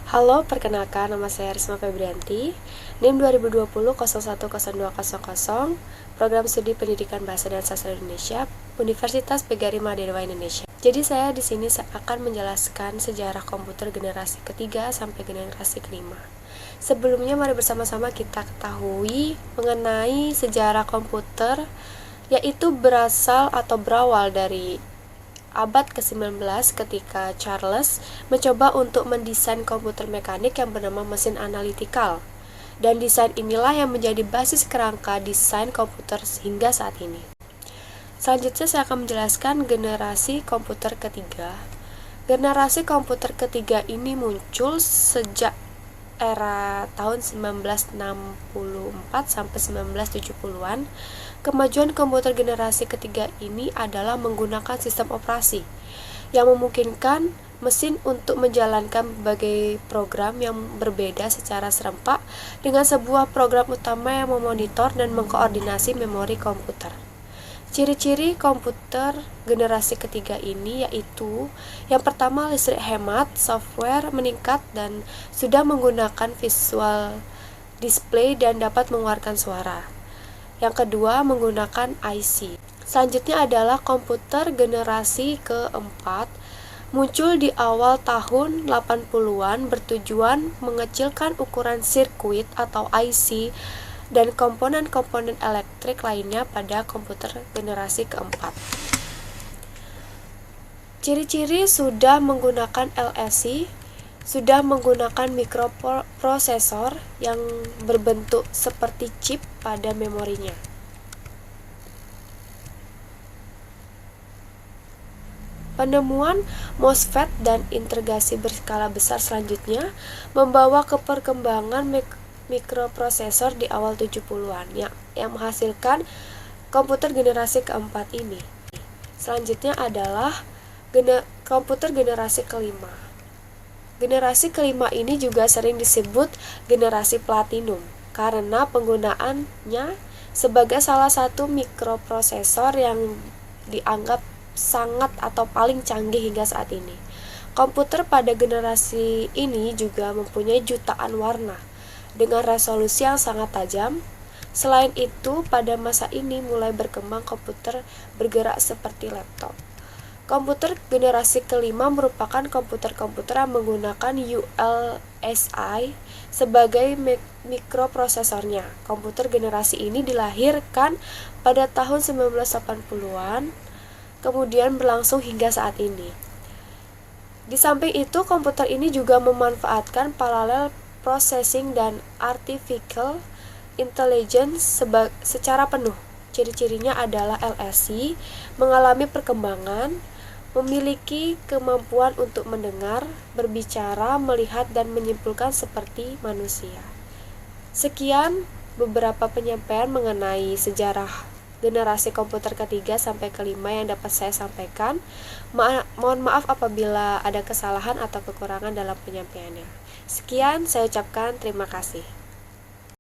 Halo, perkenalkan nama saya Risma Febrianti, NIM 2020-010200, Program Studi Pendidikan Bahasa dan Sastra Indonesia, Universitas Pegari Mahadeva Indonesia. Jadi saya di sini akan menjelaskan sejarah komputer generasi ketiga sampai generasi kelima. Sebelumnya mari bersama-sama kita ketahui mengenai sejarah komputer, yaitu berasal atau berawal dari abad ke-19 ketika Charles mencoba untuk mendesain komputer mekanik yang bernama mesin analitikal. Dan desain inilah yang menjadi basis kerangka desain komputer hingga saat ini. Selanjutnya saya akan menjelaskan generasi komputer ketiga. Generasi komputer ketiga ini muncul sejak era tahun 1964 sampai 1970-an. Kemajuan komputer generasi ketiga ini adalah menggunakan sistem operasi yang memungkinkan mesin untuk menjalankan berbagai program yang berbeda secara serempak dengan sebuah program utama yang memonitor dan mengkoordinasi memori komputer. Ciri-ciri komputer generasi ketiga ini yaitu yang pertama, listrik hemat, software meningkat dan sudah menggunakan visual display dan dapat mengeluarkan suara. Yang kedua, menggunakan IC. Selanjutnya adalah komputer generasi keempat, muncul di awal tahun 80-an bertujuan mengecilkan ukuran sirkuit atau IC dan komponen-komponen elektrik lainnya pada komputer generasi keempat. Ciri-ciri sudah menggunakan LSI, sudah menggunakan mikroprosesor yang berbentuk seperti chip pada memorinya. Penemuan MOSFET dan integrasi berskala besar selanjutnya membawa ke perkembangan mikroprosesor di awal 70-an yang menghasilkan komputer generasi keempat ini. Selanjutnya adalah komputer generasi kelima. Generasi kelima ini juga sering disebut generasi platinum karena penggunaannya sebagai salah satu mikroprosesor yang dianggap sangat atau paling canggih hingga saat ini. Komputer pada generasi ini juga mempunyai jutaan warna dengan resolusi yang sangat tajam. Selain itu, pada masa ini mulai berkembang komputer bergerak seperti laptop. Komputer generasi kelima merupakan komputer-komputer yang menggunakan ULSI sebagai mikroprosesornya. Komputer generasi ini dilahirkan pada tahun 1980-an, kemudian berlangsung hingga saat ini. Di samping itu, komputer ini juga memanfaatkan parallel processing dan artificial intelligence secara penuh. Ciri-cirinya adalah LSI mengalami perkembangan, memiliki kemampuan untuk mendengar, berbicara, melihat, dan menyimpulkan seperti manusia. Sekian beberapa penyampaian mengenai sejarah generasi komputer ketiga sampai kelima yang dapat saya sampaikan. Mohon maaf apabila ada kesalahan atau kekurangan dalam penyampaiannya. Sekian, saya ucapkan terima kasih.